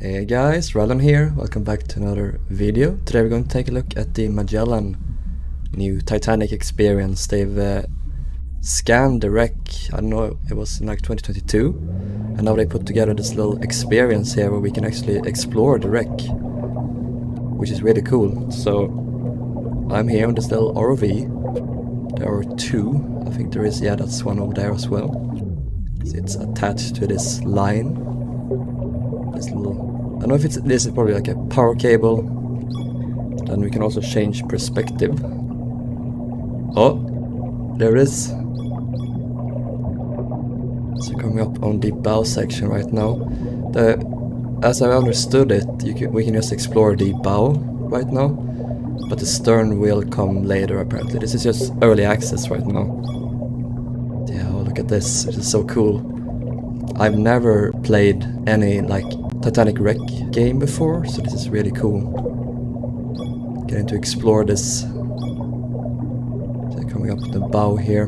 Hey guys, Rilhon here, welcome back to another video. Today we're going to take a look at the Magellan new Titanic experience. They've scanned the wreck, I don't know, it was in like 2022, and now they put together this little experience here where we can actually explore the wreck, which is really cool. So I'm here on this little ROV. There are two, I think there is, yeah, that's one over there as well. It's attached to this line, this little, I don't know if this is probably like a power cable. Then we can also change perspective. Oh, there it is. So coming up on the bow section right now. As I understood it, we can just explore the bow right now, but the stern will come later apparently. This is just early access right now. Yeah, oh, look at this, this is so cool. I've never played any like Titanic wreck game before, so this is really cool. Getting to explore this. So coming up the bow here.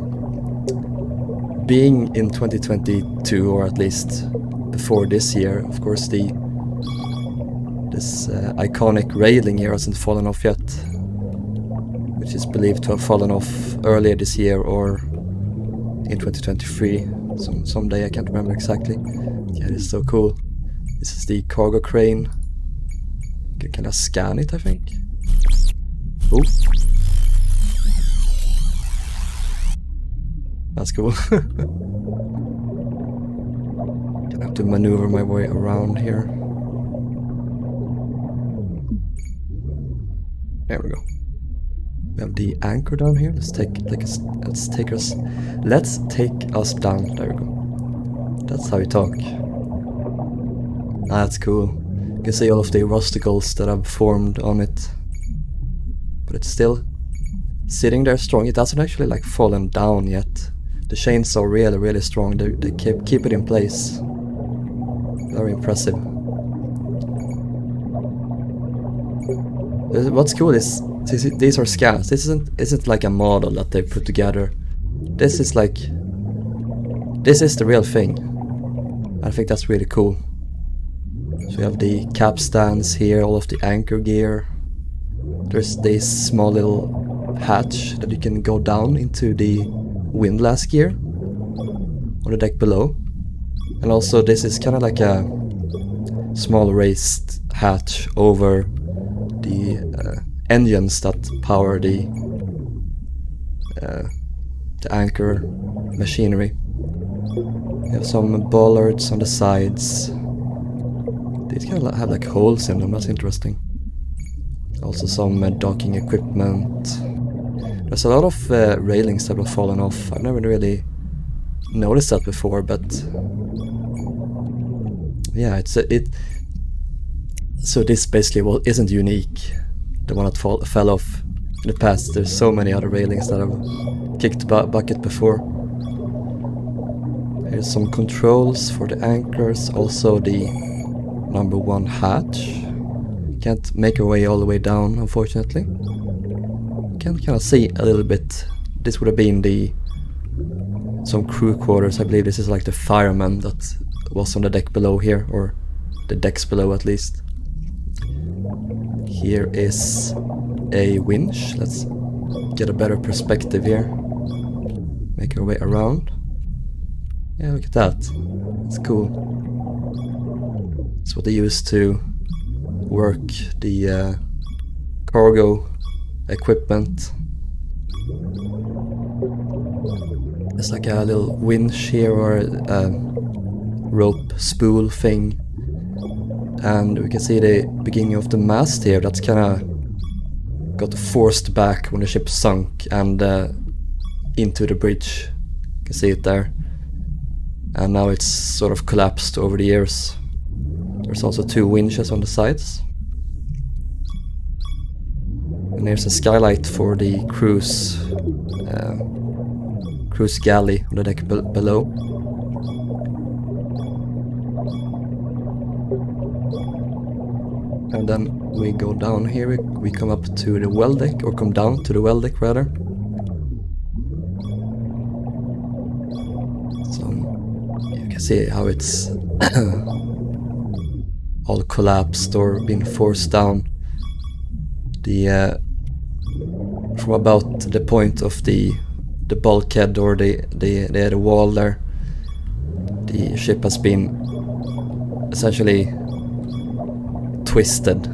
Being in 2022, or at least before this year, of course this iconic railing here hasn't fallen off yet, which is believed to have fallen off earlier this year or in 2023. Someday, I can't remember exactly. Yeah, this is so cool. This is the cargo crane. You can kind of scan it, I think. Oh, that's cool. Gonna have to maneuver my way around here. There we go. We have the anchor down here. Let's take us down. There we go. That's how you talk. That's cool. You can see all of the rusticles that have formed on it, but it's still sitting there strong. It hasn't actually like fallen down yet. The chains are really, really strong. They keep it in place. Very impressive. What's cool is these are scans. This isn't like a model that they put together. This is the real thing. I think that's really cool. So we have the capstans here, all of the anchor gear. There's this small little hatch that you can go down into the windlass gear on the deck below. And also this is kind of like a small raised hatch over the engines that power the anchor machinery. We have some bollards on the sides. These kind of have like holes in them, that's interesting. Also some docking equipment. There's a lot of railings that have fallen off. I've never really noticed that before, but yeah, so this basically isn't unique. The one that fell off in the past. There's so many other railings that have kicked bucket before. Here's some controls for the anchors, also the number 1 hatch. Can't make our way all the way down, unfortunately. Can kind of see a little bit. This would have been some crew quarters. I believe this is like the fireman that was on the deck below here, or the decks below at least. Here is a winch. Let's get a better perspective here. Make our way around. Yeah, look at that. It's cool. It's what they use to work the cargo equipment. There's like a little winch here, or a rope spool thing. And we can see the beginning of the mast here. That's kind of got forced back when the ship sunk and into the bridge. You can see it there. And now it's sort of collapsed over the years. There's also 2 winches on the sides. And there's a skylight for the cruise galley on the deck below. And then we go down here, we come up to the well deck, or come down to the well deck rather. So you can see how it's all collapsed or been forced down. The from about the point of the bulkhead or the wall there, the ship has been essentially twisted.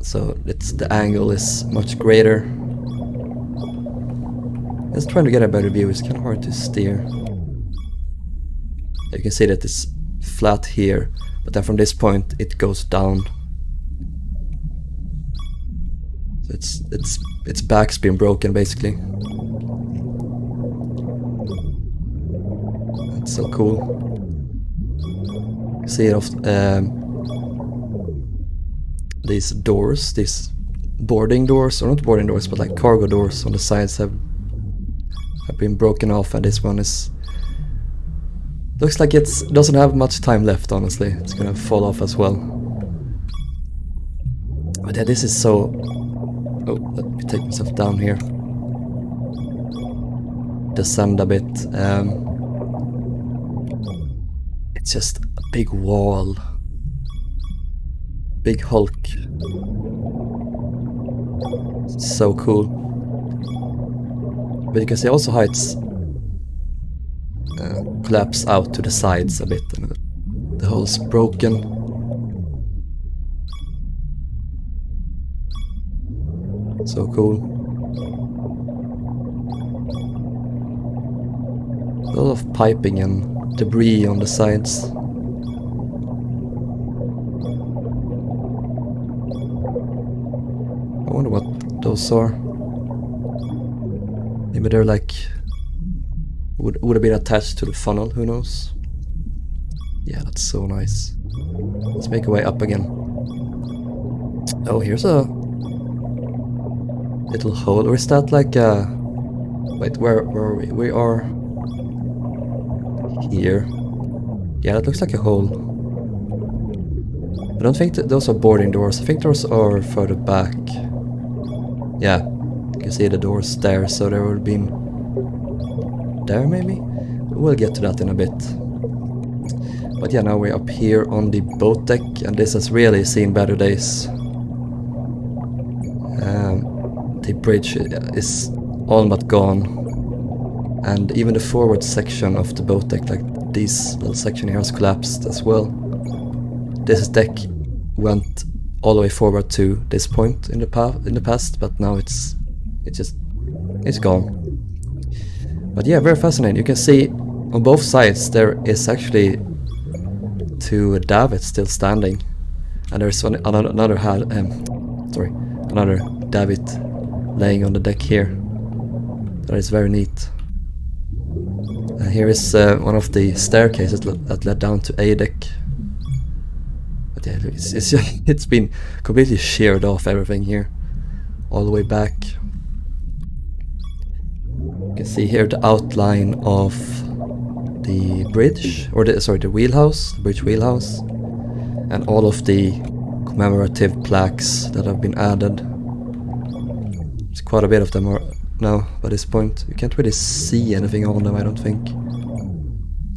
So the angle is much greater. Just trying to get a better view. It's kind of hard to steer. You can see that it's flat here, but then from this point it goes down. So its back's been broken basically. That's so cool. See it off these doors, these boarding doors, or not boarding doors, but like cargo doors on the sides have been broken off, and this one looks like it doesn't have much time left, honestly. It's gonna fall off as well. But yeah, this is so... Oh, let me take myself down here. Descend a bit. It's just a big wall. Big hulk. So cool. But you can see also how it's collapsed out to the sides a bit, and the hull's broken. So cool. A lot of piping and debris on the sides. I wonder what those are. Maybe they're like... Would have been attached to the funnel, who knows? Yeah, that's so nice. Let's make our way up again. Oh, here's a little hole. Or is that like a... Wait, where are we? We are... here. Yeah, that looks like a hole. I don't think those are boarding doors. I think those are further back. Yeah, you can see the doors there, so there would have been... there maybe? We'll get to that in a bit. But yeah, now we're up here on the boat deck, and this has really seen better days. The bridge is all but gone, and even the forward section of the boat deck, like this little section here, has collapsed as well. This deck went all the way forward to this point in the past, but now it's gone. But yeah, very fascinating. You can see on both sides there is actually two davits still standing, and there's another davit laying on the deck here. That is very neat. Here is one of the staircases that led down to A deck. But yeah, it's been completely sheared off, everything here, all the way back. You can see here the outline of the bridge, or the wheelhouse, the bridge wheelhouse, and all of the commemorative plaques that have been added. There's quite a bit of them now by this point. You can't really see anything on them, I don't think.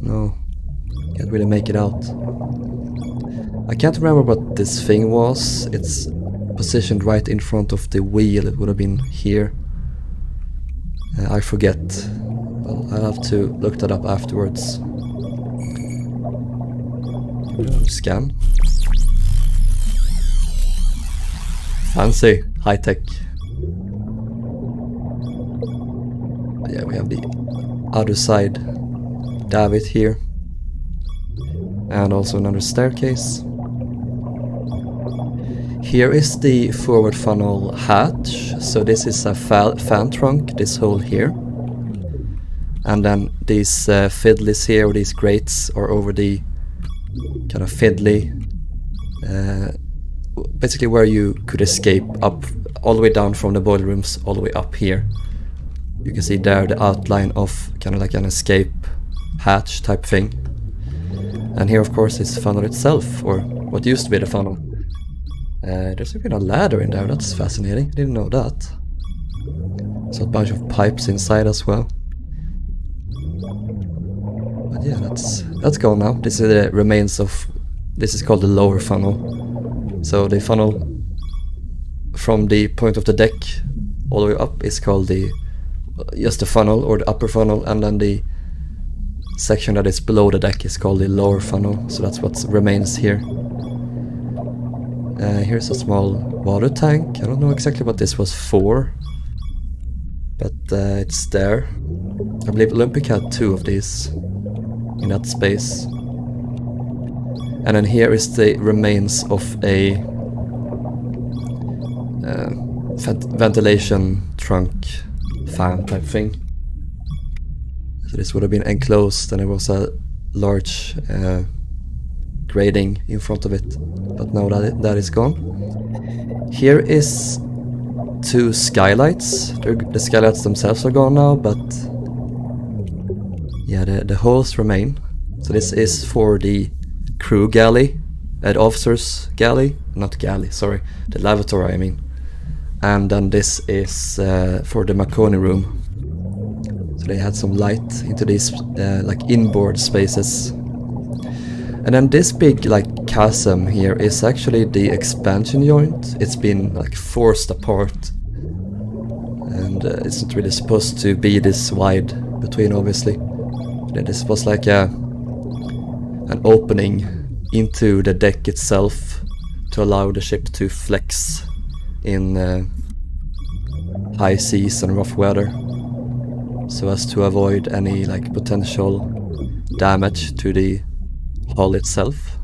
No, can't really make it out. I can't remember what this thing was. It's positioned right in front of the wheel. It would have been here. I forget. Well, I'll have to look that up afterwards. Scan. Fancy, high tech. Yeah, we have the other side davit here, and also another staircase. Here is the forward funnel hatch. So this is a fan trunk, this hole here. And then these fiddlies here, or these grates, are over the kind of fiddly, basically where you could escape up, all the way down from the boiler rooms, all the way up here. You can see there the outline of kind of like an escape hatch type thing. And here of course is the funnel itself, or what used to be the funnel. There's even a ladder in there, that's fascinating, didn't know that. So a bunch of pipes inside as well. But yeah, that's gone now. This is the remains of, this is called the lower funnel. So the funnel from the point of the deck all the way up is called the just the funnel, or the upper funnel, and then the section that is below the deck is called the lower funnel. So that's what remains here. Here's a small water tank. I don't know exactly what this was for, but it's there. I believe Olympic had 2 of these in that space. And then here is the remains of a ventilation trunk fan type thing. So this would have been enclosed, and there was a large grating in front of it, but now that is gone. Here is 2 skylights. The skylights themselves are gone now, but yeah, the holes remain. So this is for the crew galley, the officers galley, not galley, sorry, the lavatory I mean. And then this is for the Marconi room. So they had some light into these like inboard spaces. And then this big like chasm here is actually the expansion joint. It's been like forced apart, and it's not really supposed to be this wide between, obviously. This was like an opening into the deck itself to allow the ship to flex in high seas and rough weather, so as to avoid any like potential damage to the hull itself.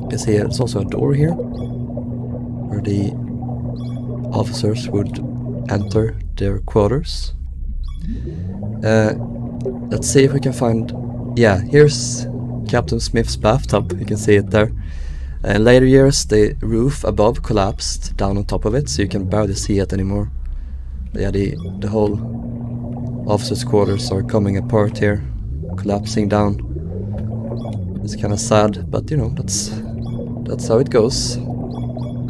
You can see there's also a door here where the officers would enter their quarters. Let's see if we can find, yeah, here's Captain Smith's bathtub. You can see it there. In later years the roof above collapsed down on top of it, so you can barely see it anymore. But yeah, the whole officers' quarters are coming apart here, collapsing down. It's kind of sad, but you know, that's how it goes.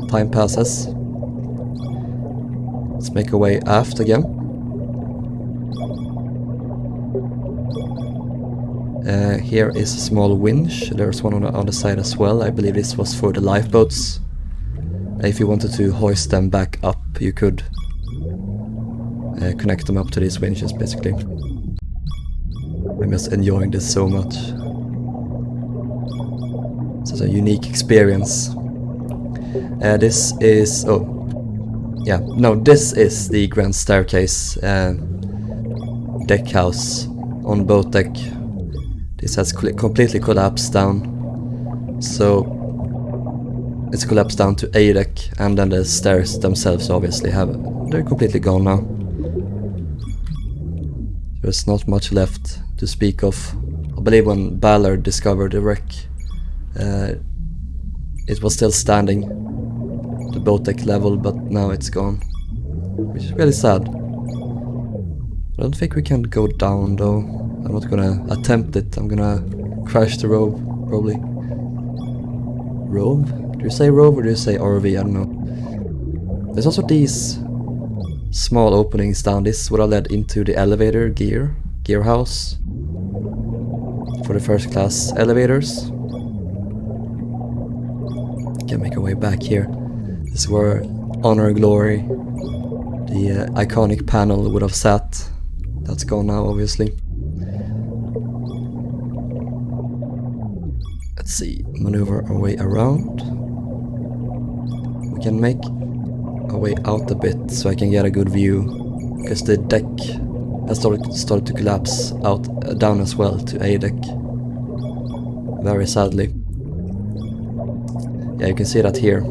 Time passes. Let's make our way aft again. Here is a small winch. There's one on the other side as well. I believe this was for the lifeboats. If you wanted to hoist them back up, you could connect them up to these winches, basically. I'm just enjoying this so much. It's a unique experience. This is, this is the grand staircase deck house on boat deck. This has completely collapsed down, so it's collapsed down to A deck, and then the stairs themselves obviously they're completely gone now. There's not much left to speak of. I believe when Ballard discovered the wreck, it was still standing, the boat deck level, but now it's gone, which is really sad. I don't think we can go down though. I'm not gonna attempt it. I'm gonna crash the ROV, probably. ROV? Do you say ROV or do you say RV? I don't know. There's also these small openings down. This would have led into the elevator gear house for the first class elevators. Can make our way back here. This is where Honor Glory, the iconic panel, would have sat. That's gone now, obviously. Let's see, maneuver our way around. We can make our way out a bit so I can get a good view, because the deck has started to collapse down as well to A deck. Very sadly. Yeah, you can see that here.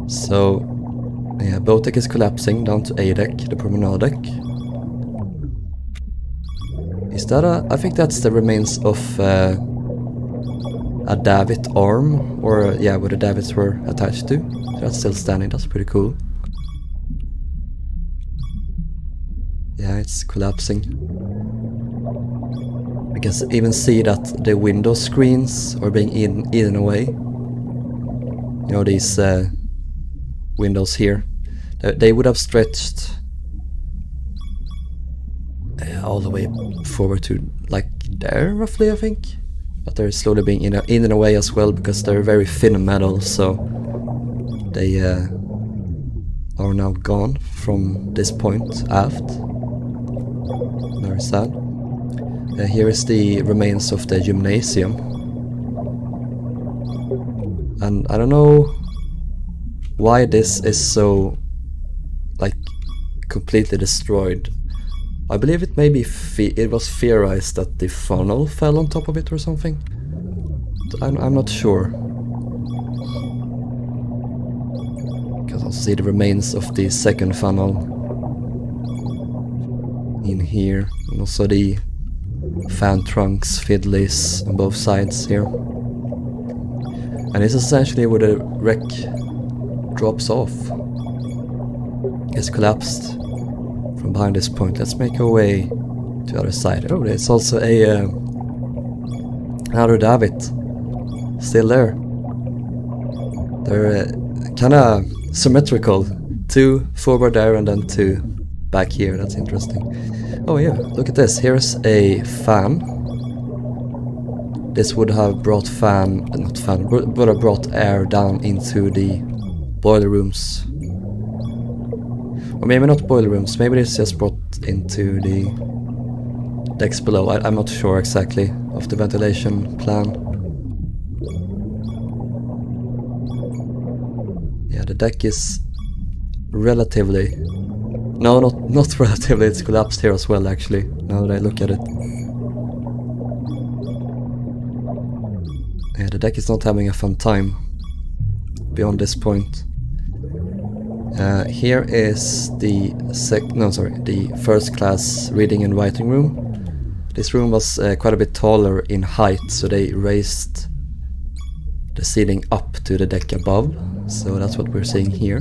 So, yeah, boat deck is collapsing down to A deck, the promenade deck. Is that I think that's the remains of a davit arm, or yeah, where the davits were attached to. So that's still standing. That's pretty cool. Yeah, it's collapsing. I can even see that the window screens are being eaten away. You know, these windows here They would have stretched all the way forward to like there roughly, I think. But they're slowly being in and away as well, because they're very thin metal, so they are now gone from this point aft. Very sad. Here is the remains of the gymnasium. And I don't know why this is so like completely destroyed. I believe it maybe it was theorized that the funnel fell on top of it or something. I'm not sure. You can also see the remains of the second funnel in here, and also the fan trunks, fiddlies on both sides here. And this is essentially where the wreck drops off. It's collapsed from behind this point. Let's make our way to the other side. Oh, there's also a another davit still there. They're kinda symmetrical. 2 forward there and then 2 back here. That's interesting. Oh yeah, look at this. Here's a fan. This would have brought would have brought air down into the boiler rooms. Or maybe not boiler rooms, maybe it's just brought into the decks below. I'm not sure exactly of the ventilation plan. Yeah, the deck is relatively... No, not relatively, it's collapsed here as well actually, now that I look at it. Yeah, the deck is not having a fun time beyond this point. Here is the first class reading and writing room. This room was quite a bit taller in height, so they raised the ceiling up to the deck above. So that's what we're seeing here.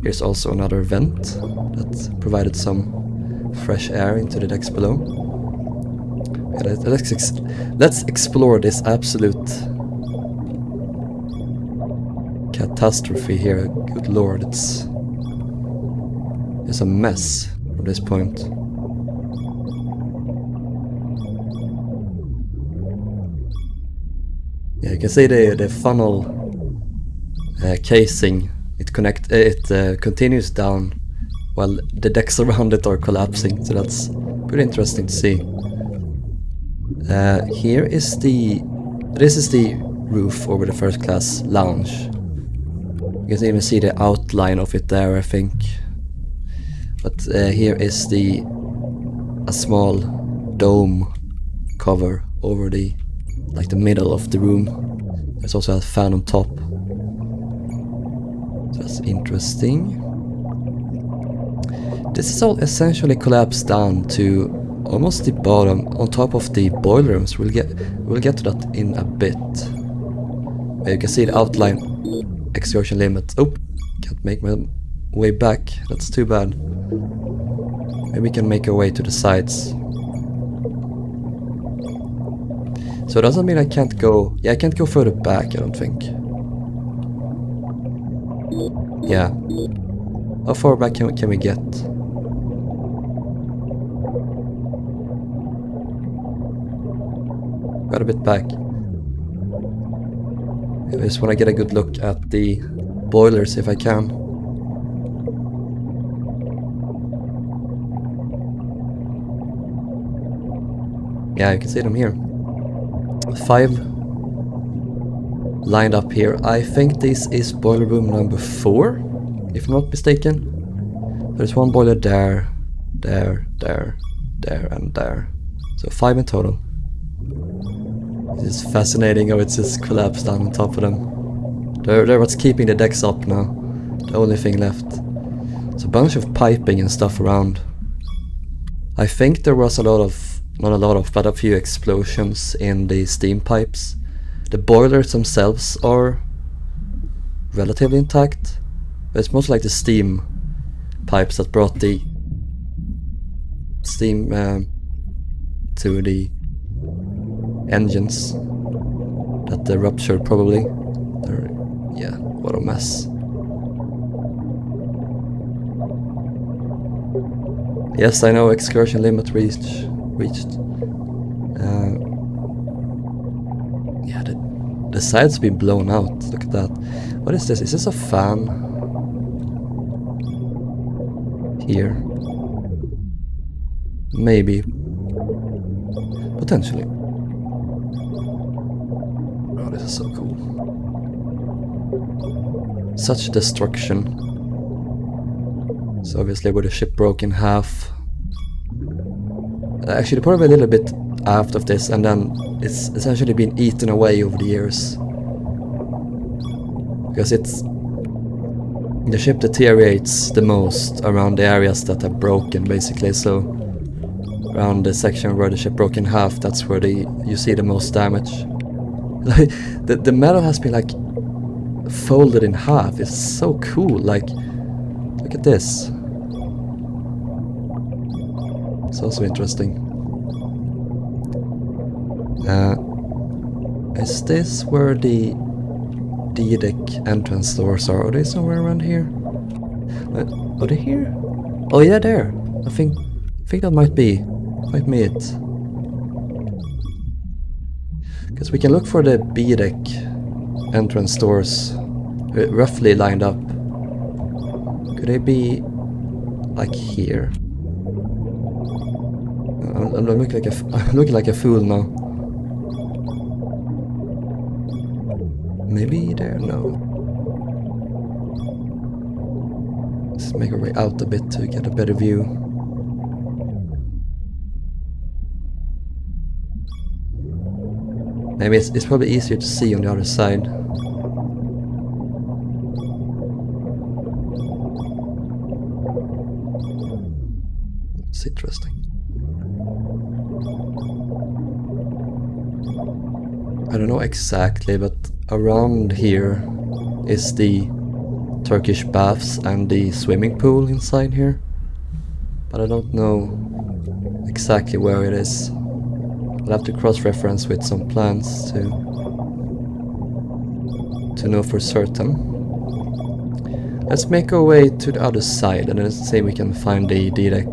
Here's also another vent that provided some fresh air into the decks below. Yeah, let's explore this absolute catastrophe here. Good lord, it's a mess from this point. Yeah, you can see the funnel casing. It continues down while the decks around it are collapsing. So that's pretty interesting to see. Here is this is the roof over the first class lounge. You can even see the outline of it there, I think. But here is a small dome cover over the middle of the room. There's also a fan on top. So that's interesting. This is all essentially collapsed down to almost the bottom, on top of the boiler rooms. We'll get to that in a bit. You can see the outline, exertion limit. Oh, can't make my way back. That's too bad. Maybe we can make our way to the sides. So it doesn't mean I can't go... Yeah, I can't go further back, I don't think. Yeah. How far back can we get? Quite a bit back. I just want to get a good look at the boilers if I can. Yeah, you can see them here. 5 lined up here. I think this is boiler room number 4, if I'm not mistaken. There's one boiler there, there, and there. So 5 in total. It's fascinating how it's just collapsed down on top of them. They're what's keeping the decks up now. The only thing left. It's a bunch of piping and stuff around. I think there was but a few explosions in the steam pipes. The boilers themselves are relatively intact, but it's mostly like the steam pipes that brought the steam to the engines that ruptured probably. Yeah, what a mess. Yes, I know, excursion limit reached. Yeah, the side's been blown out. Look at that. What is this? Is this a fan? Here. Maybe. Potentially. Oh, this is so cool. Such destruction. So obviously with the ship broke in half. Actually probably a little bit after this, and then it's essentially been eaten away over the years. Because the ship deteriorates the most around the areas that are broken, basically. So around the section where the ship broke in half, that's where you see the most damage. the metal has been like folded in half. It's so cool. Like, look at this. It's also interesting. Is this where the deck entrance doors are? Are they somewhere around here? Are they here? Oh yeah, there. I think that might be it. Because we can look for the B-deck entrance doors roughly lined up. Could they be like here? I'm looking like a fool now. Maybe there? No. Let's make our way out a bit to get a better view. Maybe it's probably easier to see on the other side. It's interesting. I don't know exactly, but around here is the Turkish baths and the swimming pool inside here. But I don't know exactly where it is. I'll have to cross-reference with some plans to know for certain. Let's make our way to the other side and then let's see if we can find the D-deck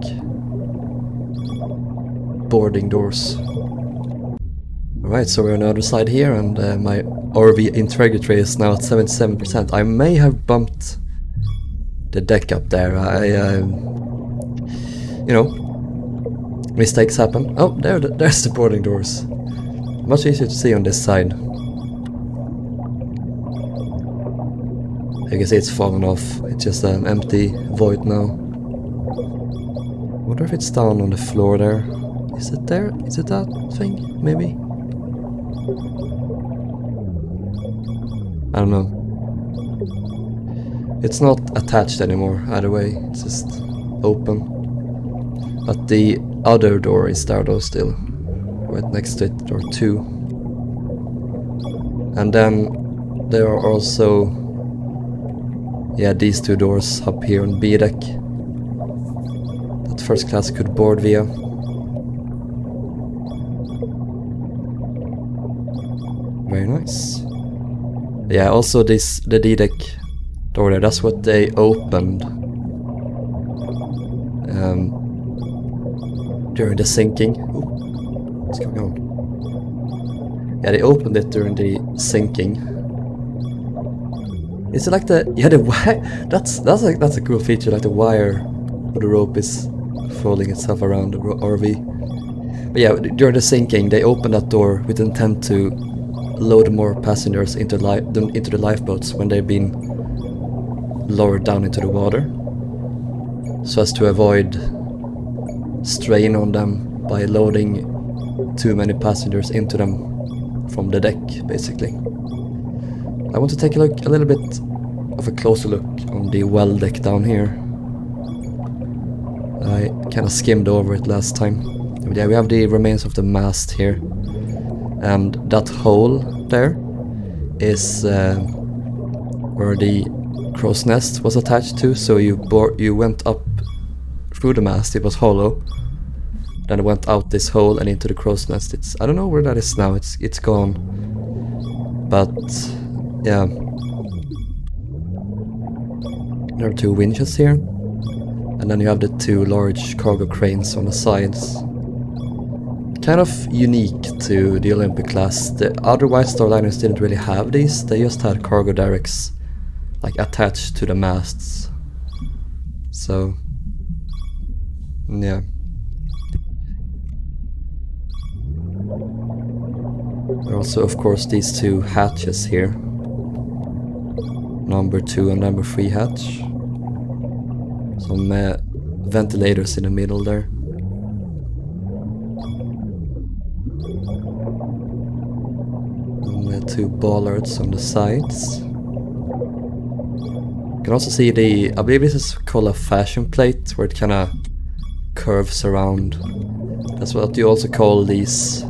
boarding doors. Alright, so we're on the other side here, and my RV integrity is now at 77%. I may have bumped the deck up there. You know, mistakes happen. Oh, there's the boarding doors. Much easier to see on this side. You can see it's fallen off. It's just an empty void now. I wonder if it's down on the floor there. Is it there? Is it that thing? Maybe? I don't know. It's not attached anymore, either way. It's just open. But the other door is there though still. Right next to it, door 2. And then there are also, yeah, these 2 doors up here on B deck that first class could board via. Very nice. Yeah, also the D-deck door there, that's what they opened during the sinking. Ooh, what's going on? Yeah, they opened it during the sinking. Is it like the wire? That's a cool feature, like the wire for the rope is folding itself around the RV. But yeah, during the sinking, they opened that door with intent to load more passengers into the lifeboats when they've been lowered down into the water, so as to avoid strain on them by loading too many passengers into them from the deck, basically. I want to take a little bit of a closer look on the well deck down here. I kind of skimmed over it last time. But yeah, we have the remains of the mast here. And that hole there is where the crow's nest was attached to. So you went up through the mast, it was hollow. Then it went out this hole and into the crow's nest. I don't know where that is now, it's gone. But yeah. There are 2 winches here. And then you have the two large cargo cranes on the sides. Kind of unique to the Olympic class. The otherwise Starliners didn't really have these, they just had cargo derricks like attached to the masts. So yeah. There are also of course these two hatches here. Number 2 and number 3 hatch. Some ventilators in the middle there. And 2 bollards on the sides. You can also see the, I believe this is called a fashion plate, where it kinda curves around. That's what you also call these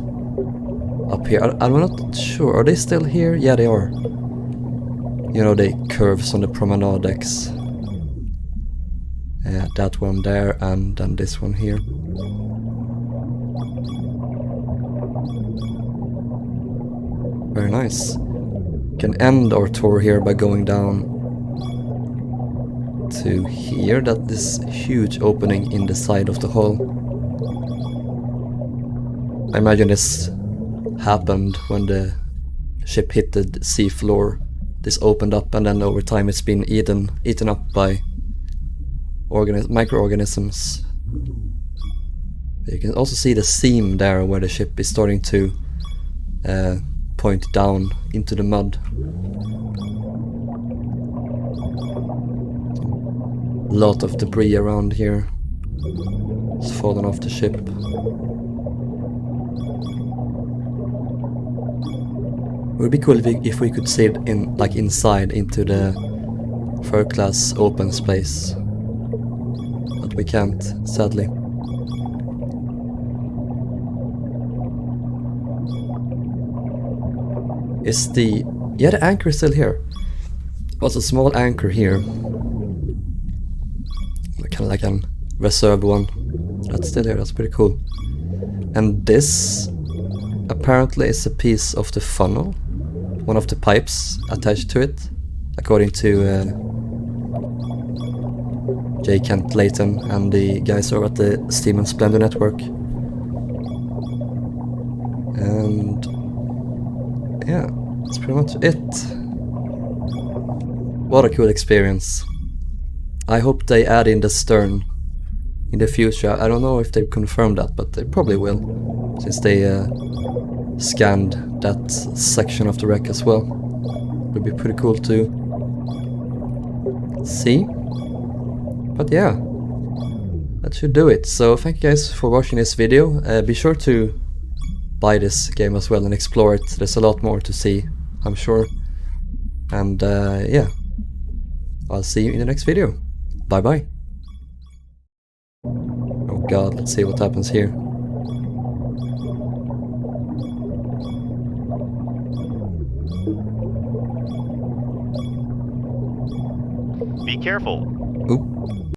up here. I'm not sure, are they still here? Yeah, they are. You know, the curves on the promenade decks. That one there, and then this one here. Very nice. We can end our tour here by going down to here. That this huge opening in the side of the hull. I imagine this happened when the ship hit the sea floor. This opened up, and then over time it's been eaten up by microorganisms. You can also see the seam there where the ship is starting to point down into the mud. A lot of debris around here. It's fallen off the ship. It would be cool if we could see it in, like, inside into the third class open space. But we can't, sadly. Is the... yeah, the anchor is still here. Was a small anchor here. Kind of like a reserved one. That's still here, that's pretty cool. And this apparently is a piece of the funnel. One of the pipes attached to it, according to J. Kent Layton and the guys over at the Steam and Splendor Network. And yeah, that's pretty much it. What a cool experience. I hope they add in the stern in the future. I don't know if they've confirmed that, but they probably will, since they scanned that section of the wreck as well. It would be pretty cool to see. But yeah, that should do it. So thank you guys for watching this video. Be sure to buy this game as well and explore it. There's a lot more to see, I'm sure. And yeah, I'll see you in the next video. Bye bye. Oh god, let's see what happens here. Be careful. Oop.